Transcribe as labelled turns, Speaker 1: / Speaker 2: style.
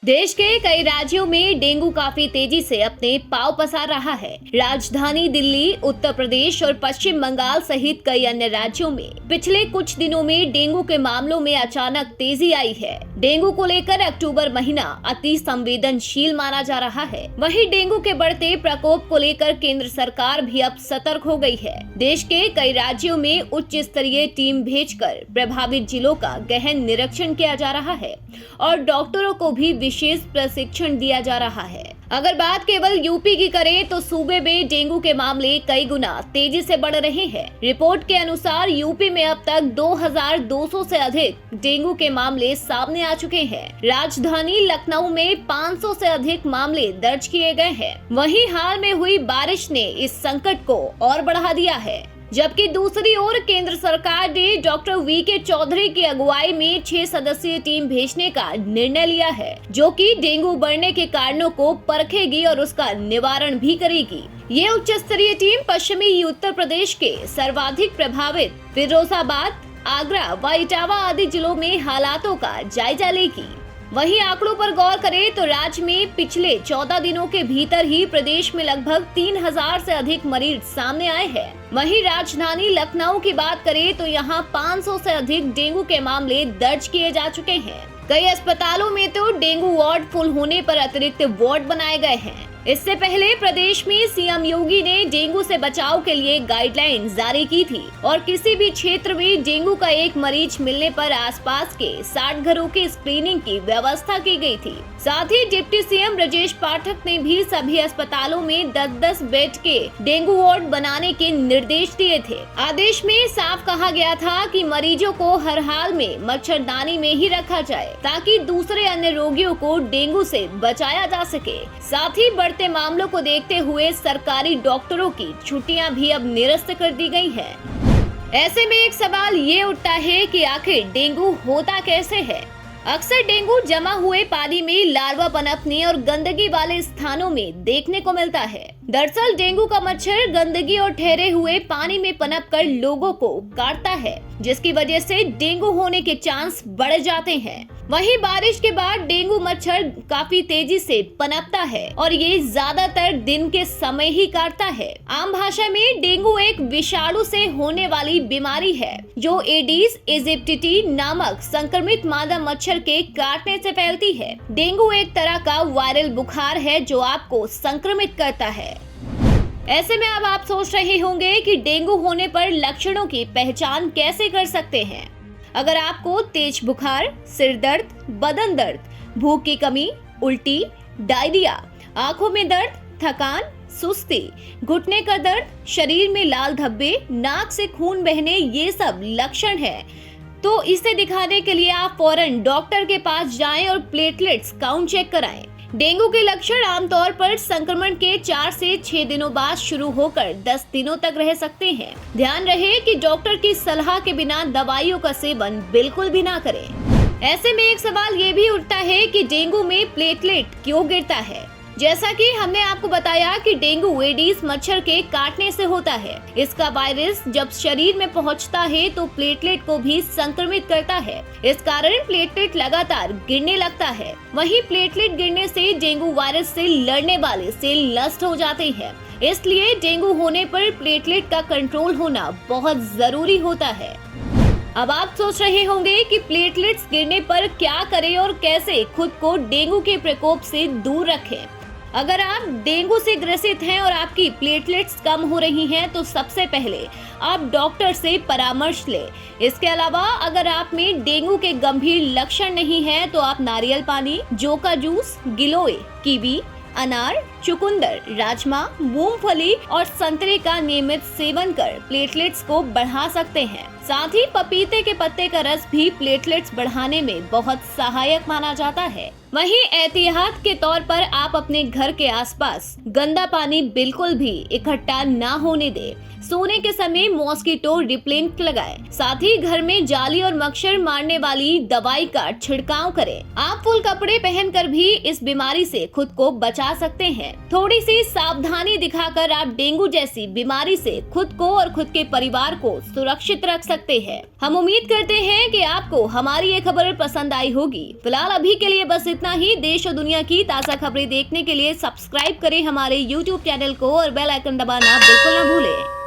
Speaker 1: देश के कई राज्यों में डेंगू काफी तेजी से अपने पांव पसार रहा है। राजधानी दिल्ली, उत्तर प्रदेश और पश्चिम बंगाल सहित कई अन्य राज्यों में पिछले कुछ दिनों में डेंगू के मामलों में अचानक तेजी आई है। डेंगू को लेकर अक्टूबर महीना अति संवेदनशील माना जा रहा है। वहीं डेंगू के बढ़ते प्रकोप को लेकर केंद्र सरकार भी अब सतर्क हो गई है। देश के कई राज्यों में उच्च स्तरीय टीम भेजकर प्रभावित जिलों का गहन निरीक्षण किया जा रहा है और डॉक्टरों को भी विशेष प्रशिक्षण दिया जा रहा है। अगर बात केवल यूपी की करें तो सूबे में डेंगू के मामले कई गुना तेजी से बढ़ रहे हैं। रिपोर्ट के अनुसार यूपी में अब तक 2200 से अधिक डेंगू के मामले सामने आ चुके हैं। राजधानी लखनऊ में 500 से अधिक मामले दर्ज किए गए हैं। वहीं हाल में हुई बारिश ने इस संकट को और बढ़ा दिया है। जबकि दूसरी ओर केंद्र सरकार ने डॉक्टर वी.के. चौधरी की अगुवाई में 6 सदस्यीय टीम भेजने का निर्णय लिया है, जो कि डेंगू बढ़ने के कारणों को परखेगी और उसका निवारण भी करेगी। ये उच्च स्तरीय टीम पश्चिमी उत्तर प्रदेश के सर्वाधिक प्रभावित फिरोजाबाद, आगरा व इटावा आदि जिलों में हालातों का जायजा लेगी। वहीं आंकड़ों पर गौर करें तो राज्य में पिछले 14 दिनों के भीतर ही प्रदेश में लगभग 3000 से अधिक मरीज सामने आए हैं। वहीं राजधानी लखनऊ की बात करें तो यहां 500 से अधिक डेंगू के मामले दर्ज किए जा चुके हैं। कई अस्पतालों में तो डेंगू वार्ड फुल होने पर अतिरिक्त वार्ड बनाए गए हैं। इससे पहले प्रदेश में सीएम योगी ने डेंगू से बचाव के लिए गाइडलाइन जारी की थी और किसी भी क्षेत्र में डेंगू का एक मरीज मिलने पर आसपास के 60 घरों की स्क्रीनिंग की व्यवस्था की गई थी। साथ ही डिप्टी सीएम ब्रजेश पाठक ने भी सभी अस्पतालों में 10-10 बेड के डेंगू वार्ड बनाने के निर्देश दिए थे। आदेश में साफ कहा गया था कि मरीजों को हर हाल में मच्छरदानी में ही रखा जाए ताकि दूसरे अन्य रोगियों को डेंगू से बचाया जा सके। साथ ही बढ़ते मामलों को देखते हुए सरकारी डॉक्टरों की छुट्टियां भी अब निरस्त कर दी गई है। ऐसे में एक सवाल ये उठता है कि आखिर डेंगू होता कैसे है। अक्सर डेंगू जमा हुए पानी में लार्वा पनपने और गंदगी वाले स्थानों में देखने को मिलता है। दरअसल डेंगू का मच्छर गंदगी और ठहरे हुए पानी में पनपकर लोगों को काटता है, जिसकी वजह से डेंगू होने के चांस बढ़ जाते हैं। वहीं बारिश के बाद डेंगू मच्छर काफी तेजी से पनपता है और ये ज्यादातर दिन के समय ही काटता है। आम भाषा में डेंगू एक विषाणु से होने वाली बीमारी है जो एडिस इजिप्टिटी नामक संक्रमित मादा मच्छर के काटने से फैलती है। डेंगू एक तरह का वायरल बुखार है जो आपको संक्रमित करता है। ऐसे में अब आप सोच रहे होंगे कि डेंगू होने पर लक्षणों की पहचान कैसे कर सकते हैं। अगर आपको तेज बुखार, सिर दर्द, बदन दर्द, भूख की कमी, उल्टी, डायरिया, आंखों में दर्द, थकान, सुस्ती, घुटने का दर्द, शरीर में लाल धब्बे, नाक से खून बहने, ये सब लक्षण है तो इसे दिखाने के लिए आप फौरन डॉक्टर के पास जाएं और प्लेटलेट्स काउंट चेक कराएं। डेंगू के लक्षण आमतौर पर संक्रमण के 4 से 6 दिनों बाद शुरू होकर 10 दिनों तक रह सकते हैं। ध्यान रहे कि डॉक्टर की सलाह के बिना दवाइयों का सेवन बिल्कुल भी ना करें। ऐसे में एक सवाल ये भी उठता है कि डेंगू में प्लेटलेट क्यों गिरता है। जैसा कि हमने आपको बताया कि डेंगू एडिस मच्छर के काटने से होता है। इसका वायरस जब शरीर में पहुंचता है तो प्लेटलेट को भी संक्रमित करता है। इस कारण प्लेटलेट लगातार गिरने लगता है। वहीं प्लेटलेट गिरने से डेंगू वायरस से लड़ने वाले सेल नष्ट हो जाते हैं। इसलिए डेंगू होने पर प्लेटलेट का कंट्रोल होना बहुत जरूरी होता है। अब आप सोच रहे होंगे कि प्लेटलेट्स गिरने पर क्या करें और कैसे खुद को डेंगू के प्रकोप से दूर रखें। अगर आप डेंगू से ग्रसित हैं और आपकी प्लेटलेट्स कम हो रही हैं तो सबसे पहले आप डॉक्टर से परामर्श लें। इसके अलावा अगर आप में डेंगू के गंभीर लक्षण नहीं है तो आप नारियल पानी, जौ का जूस, गिलोय, कीवी, अनार, चुकंदर, राजमा, मूंगफली और संतरे का नियमित सेवन कर प्लेटलेट्स को बढ़ा सकते हैं। साथ ही पपीते के पत्ते का रस भी प्लेटलेट्स बढ़ाने में बहुत सहायक माना जाता है। वहीं एहतियात के तौर पर आप अपने घर के आसपास गंदा पानी बिल्कुल भी इकट्ठा ना होने दें। सोने के समय मॉस्किटो रिपेलेंट लगाएं। साथ ही घर में जाली और मच्छर मारने वाली दवाई का छिड़काव करें। आप फुल कपड़े पहनकर भी इस बीमारी से खुद को बचा सकते हैं। थोड़ी सी सावधानी दिखाकर आप डेंगू जैसी बीमारी से खुद को और खुद के परिवार को सुरक्षित रख सकते हैं। सकते हैं। हम उम्मीद करते हैं कि आपको हमारी ये खबर पसंद आई होगी। फिलहाल अभी के लिए बस इतना ही। देश और दुनिया की ताज़ा खबरें देखने के लिए सब्सक्राइब करें हमारे YouTube चैनल को और बेल आइकन दबाना बिल्कुल न भूलें।